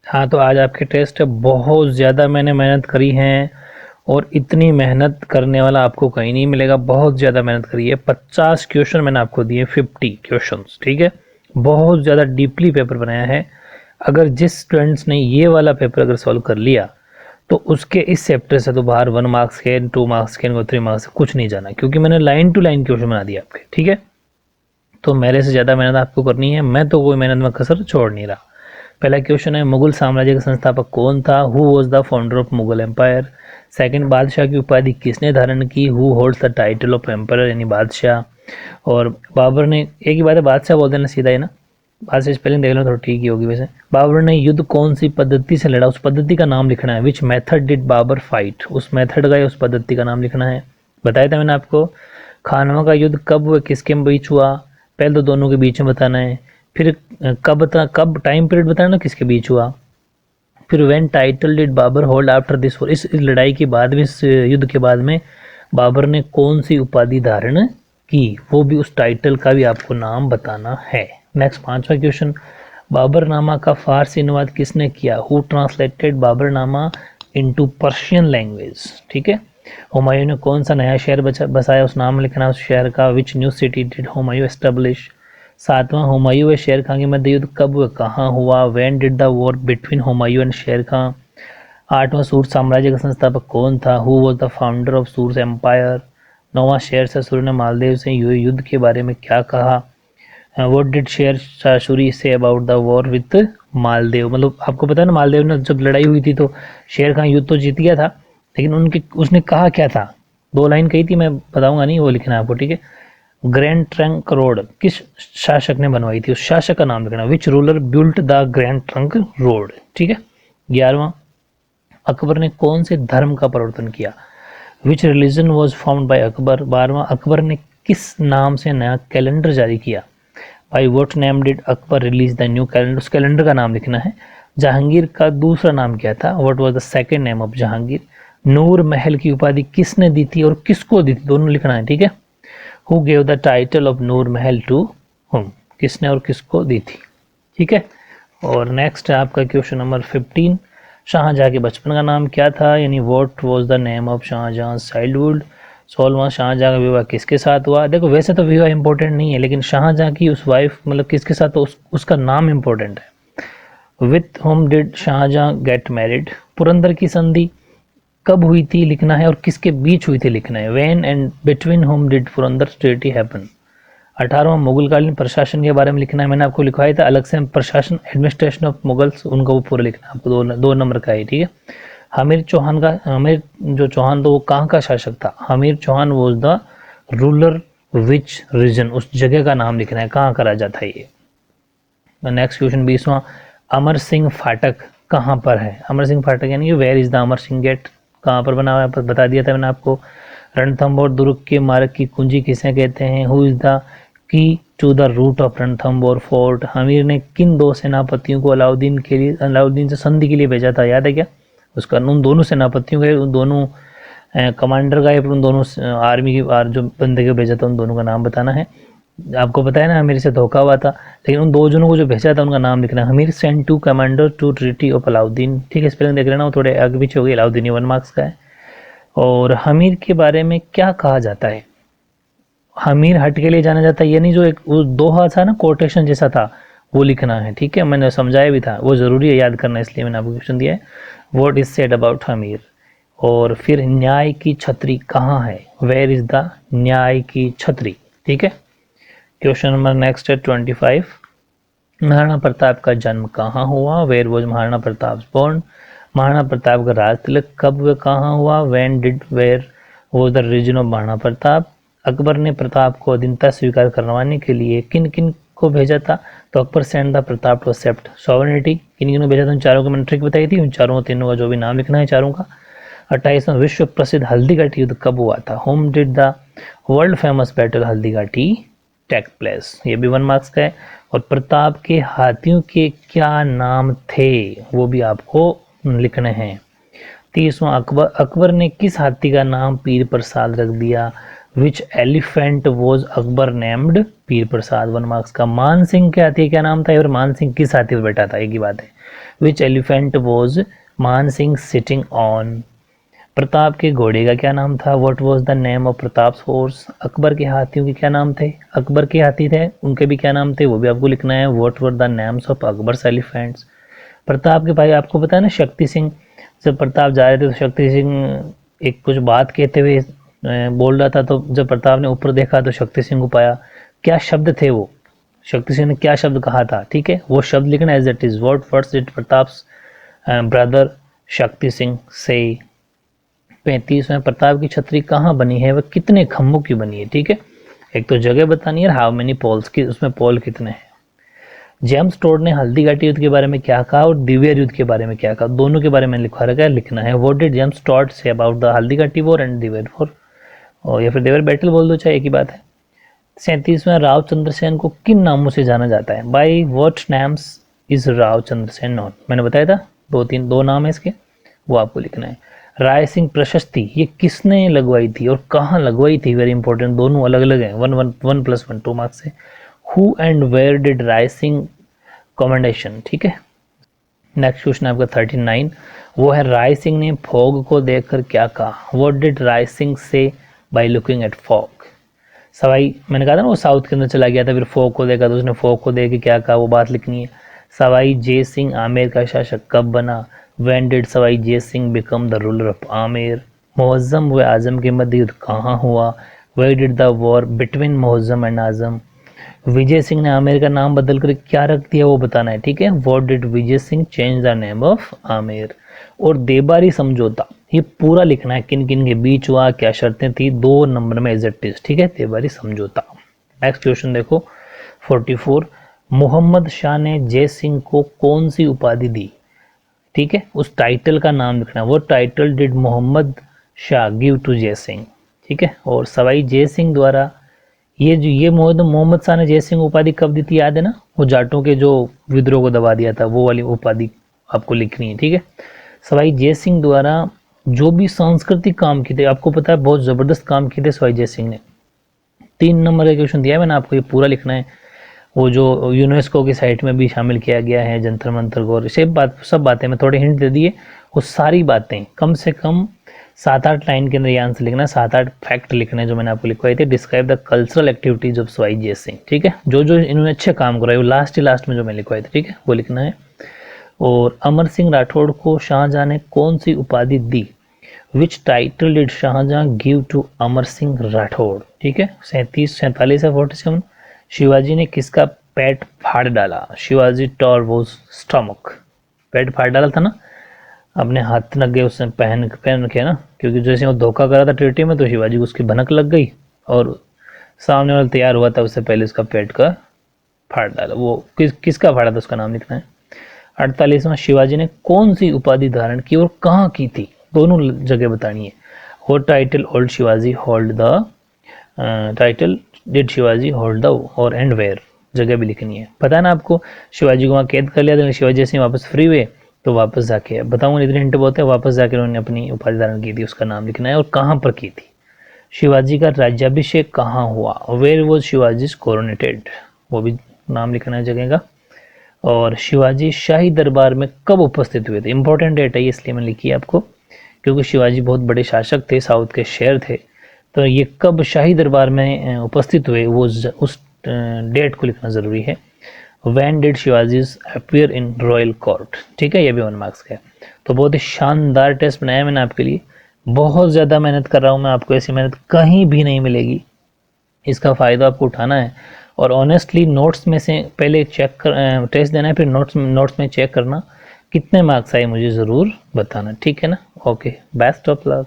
हाँ, तो आज आपके टेस्ट है। बहुत ज़्यादा मैंने मेहनत करी है और इतनी मेहनत करने वाला आपको कहीं नहीं मिलेगा। बहुत ज़्यादा मेहनत करी है। 50 क्वेश्चन मैंने आपको दिए, 50 क्वेश्चंस, ठीक है। बहुत ज़्यादा डीपली पेपर बनाया है। अगर जिस स्टूडेंट्स ने ये वाला पेपर अगर सॉल्व कर लिया तो उसके इस चैप्टर से तो बाहर 1 मार्क्स के, 2 मार्क्स के, 3 मार्क्स कुछ नहीं जाना, क्योंकि मैंने लाइन टू लाइन क्वेश्चन बना दिया आपके, ठीक है। तो मेरे से ज़्यादा मेहनत आपको करनी है। मैं तो कोई मेहनत में कसर छोड़ नहीं रहा। पहला क्वेश्चन है, मुगल साम्राज्य का संस्थापक कौन था? Who was the founder of Mughal empire? Second, बादशाह की उपाधि किसने धारण की? Who holds the title of empire, यानी बादशाह। और बाबर ने, एक ही बात है, बादशाह बोल देना सीधा है ना, बादशाह स्पेलिंग देख लो थोड़ा ठीक ही होगी वैसे। बाबर ने युद्ध कौन सी पद्धति से लड़ा? उस पद्धति का नाम लिखना है। Which method did Babur fight? उस मेथड का या उस पद्धति का नाम लिखना है। बताया था मैंने आपको। खानवा का युद्ध कब व किसके बीच हुआ? पहले तो दोनों के बीच में बताना है। फिर कब टाइम पीरियड बताना ना, किसके बीच हुआ। फिर when title did Babur hold after this war? इस लड़ाई के बाद में, इस युद्ध के बाद में बाबर ने कौन सी उपाधि धारण की? वो भी, उस टाइटल का भी आपको नाम बताना है। नेक्स्ट, पांचवा क्वेश्चन, बाबरनामा का फारसी अनुवाद किसने किया? Who translated Baburnama into Persian language? ठीक है। हुमायूं ने कौन सा नया शहर बसाया? उस नाम लिखना उस शहर का। Which new city did Humayun establish? सातवां, हुमायूं व शेर खान के मध्य युद्ध कब व कहाँ हुआ? When did the war between Humayun and शेर खान? आठवां, सूर साम्राज्य का संस्थापक कौन था? Who was the founder of सूर एम्पायर? नौवां, शेर शाह सूरी ने मालदीव से हुए युद्ध के बारे में क्या कहा? What did Sher Shah Suri say about the war with Maldives? मतलब आपको पता है ना, मालदीव ने जब लड़ाई हुई थी तो शेर खान युद्ध तो जीत गया था, लेकिन उनके उसने कहा क्या था? 2 लाइन कही थी, मैं बताऊंगा नहीं, वो लिखना है आपको, ठीक है। ग्रैंड ट्रंक रोड किस शासक ने बनवाई थी? उस शासक का नाम लिखना। Which ruler built the grand trunk road? ठीक है। 11वां, अकबर ने कौन से धर्म का प्रवर्तन किया? Which religion was found by Akbar? 12वां, अकबर ने किस नाम से नया कैलेंडर जारी किया? By what name did Akbar release the new calendar? उस कैलेंडर का नाम लिखना है। जहांगीर का दूसरा नाम क्या था? What was the second name of Jahangir? Noor Mahal की उपाधि किसने दी थी और किसको दी थी? दोनों लिखना है, ठीक है। Who gave the title of Noor Mahal to हुम? किसने और किसको दी थी? ठीक है। और नेक्स्ट है आपका क्वेश्चन नंबर 15, शाहजहां के बचपन का नाम क्या था? यानी what was the name of Shahjahan childhood? 16वां, शाहजहां का विवाह किसके साथ हुआ? देखो वैसे तो विवाह इंपॉर्टेंट नहीं है, लेकिन शाहजहां की उस वाइफ, मतलब किसके साथ, तो उसका नाम इंपॉर्टेंट है। With whom did Shah Jahan get married? Purandar की संधि कब हुई थी लिखना है, और किसके बीच हुई थी लिखना है। When and between whom did Purandar treaty happen? 18वां, मुगलकालीन प्रशासन के बारे में लिखना है। मैंने आपको लिखवाया था अलग से, प्रशासन, एडमिनिस्ट्रेशन ऑफ मुगल्स, उनका वो पूरा लिखना है आपको। 2 नंबर का है, ठीक है। हमीर जो चौहान, तो वो कहाँ का शासक था? Hammir Chauhan was the ruler which region? उस जगह का नाम लिखना है, कहाँ का राजा था ये। नेक्स्ट क्वेश्चन 20वां, अमर सिंह फाटक कहाँ पर है? अमर सिंह फाटक यानी कि where is the Amar Singh gate? कहाँ पर बना हुआ है, बता दिया था मैंने आपको। रणथंभौर दुर्ग के मार्ग की कुंजी किसे कहते हैं? Who is the key to the route of Ranthambore fort? Hammir ने किन 2 सेनापतियों को अलाउद्दीन से संधि के लिए भेजा था, याद है क्या? उसका उन दोनों सेनापतियों का, उन दोनों कमांडर का, या फिर उन दोनों आर्मी की जो बंदे को भेजा था, उन दोनों का नाम बताना है। आपको पता है ना, हमीर से धोखा हुआ था, लेकिन उन 2 जनों को जो भेजा था उनका नाम लिखना है। Hammir send 2 commander to treaty of Alauddin, ठीक है। स्पेलिंग देख लेना, वो थोड़े आगे पीछे हो गई, अलाउद्दीन 1 मार्क्स का है। और हमीर के बारे में क्या कहा जाता है? हमीर हट के लिए जाना जाता है, यानी जो एक वो दोहा था ना, कोटेशन जैसा था, वो लिखना है, ठीक है। मैंने समझाया भी था, वो जरूरी है याद करना, इसलिए मैंने आपको क्वेश्चन दिया है। What is said about Hammir? और फिर न्याय की छतरी कहाँ है? वेयर इज द न्याय की छतरी? ठीक है। क्वेश्चन नंबर नेक्स्ट है 25, महाराणा प्रताप का जन्म कहाँ हुआ? Where was Maharana Pratap born? Maharana Pratap का राज तिलक कब व कहाँ हुआ? When did where was the region of Maharana Pratap? Akbar ने प्रताप को अधीनता स्वीकार करवाने के लिए किन किन को भेजा था? तो Akbar send the Pratap to accept sovereignty. किन किन को भेजा था? उन चारों को मैंने ट्रिक बताई थी, उन चारों तीनों का जो भी नाम लिखना है चारों का। 28वां, विश्व प्रसिद्ध हल्दीघाटी युद्ध कब हुआ था? Whom did the world famous battle Haldighati take place? ये भी 1 मार्क्स का है। और प्रताप के हाथियों के क्या नाम थे? वो भी आपको लिखने हैं। 30वां, अकबर ने किस हाथी का नाम पीर प्रसाद रख दिया? विच elephant was Akbar named, Pir Prasad 1 marks का। मान सिंह के हाथी क्या नाम था, और मान सिंह किस हाथी पर बैठा था, एक ही बात है। विच एलिफेंट वॉज मान सिंह सिटिंग ऑन, प्रताप के घोड़े का क्या नाम था, what was the name of Pratap horse. Akbar के हाथियों के क्या नाम थे, अकबर के हाथी थे, उनके भी क्या नाम थे, वो भी आपको लिखना है। What were the names of Akbar's elephants. Pratap के भाई आपको पता है ना, शक्ति सिंह, जब प्रताप जा रहे थे तो शक्ति सिंह एक कुछ बात कहते हुए बोल रहा था, तो जब प्रताप ने ऊपर देखा तो शक्ति सिंह को पाया। क्या शब्द थे वो, शक्ति सिंह ने क्या शब्द कहा था, ठीक है, वो शब्द लिखना as it is. What words did Pratap's brother Shakti Singh से। 35 में प्रताप की छतरी कहाँ बनी है, वह कितने खम्भों की बनी है, ठीक है। एक तो जगह बतानी है, हाउ मेनी पोल्स की, उसमें पोल कितने हैं। जेम्स टोड ने हल्दी घाटी युद्ध के बारे में क्या कहा और दिवेर युद्ध के बारे में क्या कहा, दोनों के बारे में लिखा रखा है, लिखना है। What did James Tod say about the Haldi Ghati war and Diver war, और या फिर दिवेर बैटल बोल दो, चाहे एक ही बात है। 37वां, राव चंद्रसेन को किन नामों से जाना जाता है, by what names is Rao Chandrasen non. मैंने बताया था दो नाम है इसके, वो आपको लिखना है। राय सिंह प्रशस्ति ये किसने लगवाई थी और कहाँ लगवाई थी, वेरी इंपॉर्टेंट, दोनों अलग अलग हैं। 1+1 2 मार्क्स है। Who and where did Rai Singh commendation, ठीक है। नेक्स्ट क्वेश्चन आपका 39, वो है राय सिंह ने फॉग को देखकर क्या कहा, व्हाट डिड राय सिंह से by looking at fog. Sawai, मैंने कहा था ना वो साउथ के अंदर चला गया था, फिर फॉग को देखा तो उसने फॉग को देख के क्या कहा, वो बात लिखनी है। सवाई जय सिंह आमेर का शासक कब बना, When did Sawai Jai Singh become the ruler of Amer. Muazzam व आजम के मध्य युद्ध कहाँ हुआ, Where did the war between Muazzam and Azam. Vijay Singh ने आमेर का नाम बदल कर क्या रख दिया, वो बताना है, ठीक है। What did Vijay Singh change the name of Amer. और देबारी समझौता ये पूरा लिखना है, किन किन के बीच हुआ, क्या शर्तें थी, 2 नंबर में एज इट इज, ठीक है, देबारी समझौता। नेक्स्ट क्वेश्चन देखो 44, मोहम्मद शाह ने जय सिंह को कौन सी उपाधि दी, ठीक है, उस टाइटल का नाम लिखना। वो title did Muhammad Shah give to Jai Singh, ठीक है। और सवाई जय सिंह द्वारा ये मोहम्मद शाह ने जय सिंह उपाधि कब दी थी, याद है ना, वो जाटों के जो विद्रोह को दबा दिया था, वो वाली उपाधि आपको लिखनी है, ठीक है। सवाई जय सिंह द्वारा जो भी सांस्कृतिक काम किए थे, आपको पता है बहुत ज़बरदस्त काम किए थे सवाई जय सिंह ने। 3 नंबर का क्वेश्चन दिया है मैंने आपको, ये पूरा लिखना है। वो जो यूनेस्को की साइट में भी शामिल किया गया है जंतर मंतर को, और सब बातें मैं थोड़े हिंट दे दिए, वो सारी बातें कम से कम 7-8 लाइन के अंदर ये आंसर लिखना है, 7-8 फैक्ट लिखने जो मैंने आपको लिखवाए थे। Describe the cultural activities of Sawai Jai Singh, ठीक है, जो इन्होंने अच्छे काम कराए वो लास्ट में जो मैं लिखवाए थे, ठीक है, वो लिखना है। और अमर सिंह राठौड़ को शाहजहां ने कौन सी उपाधि दी, which title did Shahjahan give to Amar Singh Rathore, ठीक है। 47 है 47, शिवाजी ने किसका पेट फाड़ डाला, शिवाजी टॉर वॉज स्टमक, पेट फाड़ डाला था ना, अपने हाथ लग गए उसने पहन के ना, क्योंकि जैसे वो धोखा करा था ट्रीटी में तो शिवाजी को उसकी भनक लग गई और सामने वाला तैयार हुआ था, उससे पहले उसका पेट का फाड़ डाला। वो किसका फाड़ा था उसका नाम लिखना है। 48वां, शिवाजी ने कौन सी उपाधि धारण की और कहाँ की थी, दोनों जगह बतानी है। वो title old Shivaji hold the, title did Shivaji hold the, और एंड वेयर जगह भी लिखनी है। पता है ना आपको, शिवाजी को वहाँ कैद कर लिया था, शिवाजी से वापस फ्री हुए तो वापस जाके बताऊंगा, इतने हिंट बहुत है, वापस जाकर उन्होंने अपनी उपाधि धारण की थी, उसका नाम लिखना है और कहाँ पर की थी। शिवाजी का राज्याभिषेक कहाँ हुआ, वेयर वॉज शिवाजी कोरोनेटेड, वो भी नाम लिखना है जगह का। और शिवाजी शाही दरबार में कब उपस्थित हुए थे, इंपॉर्टेंट डेट है इसलिए मैं लिखी है आपको, क्योंकि शिवाजी बहुत बड़े शासक थे, साउथ के शेर थे, तो ये कब शाही दरबार में उपस्थित हुए वो उस डेट को लिखना ज़रूरी है। When did Shivaji appear in royal court, ठीक है, ये भी 1 मार्क्स का है। तो बहुत ही शानदार टेस्ट बनाया मैंने आपके लिए, बहुत ज़्यादा मेहनत कर रहा हूँ मैं, आपको ऐसी मेहनत कहीं भी नहीं मिलेगी, इसका फ़ायदा आपको उठाना है। और ऑनेस्टली नोट्स में से पहले चेक कर, टेस्ट देना है, फिर नोट्स में चेक करना कितने मार्क्स आए मुझे ज़रूर बताना, ठीक है ना। Okay, best of luck.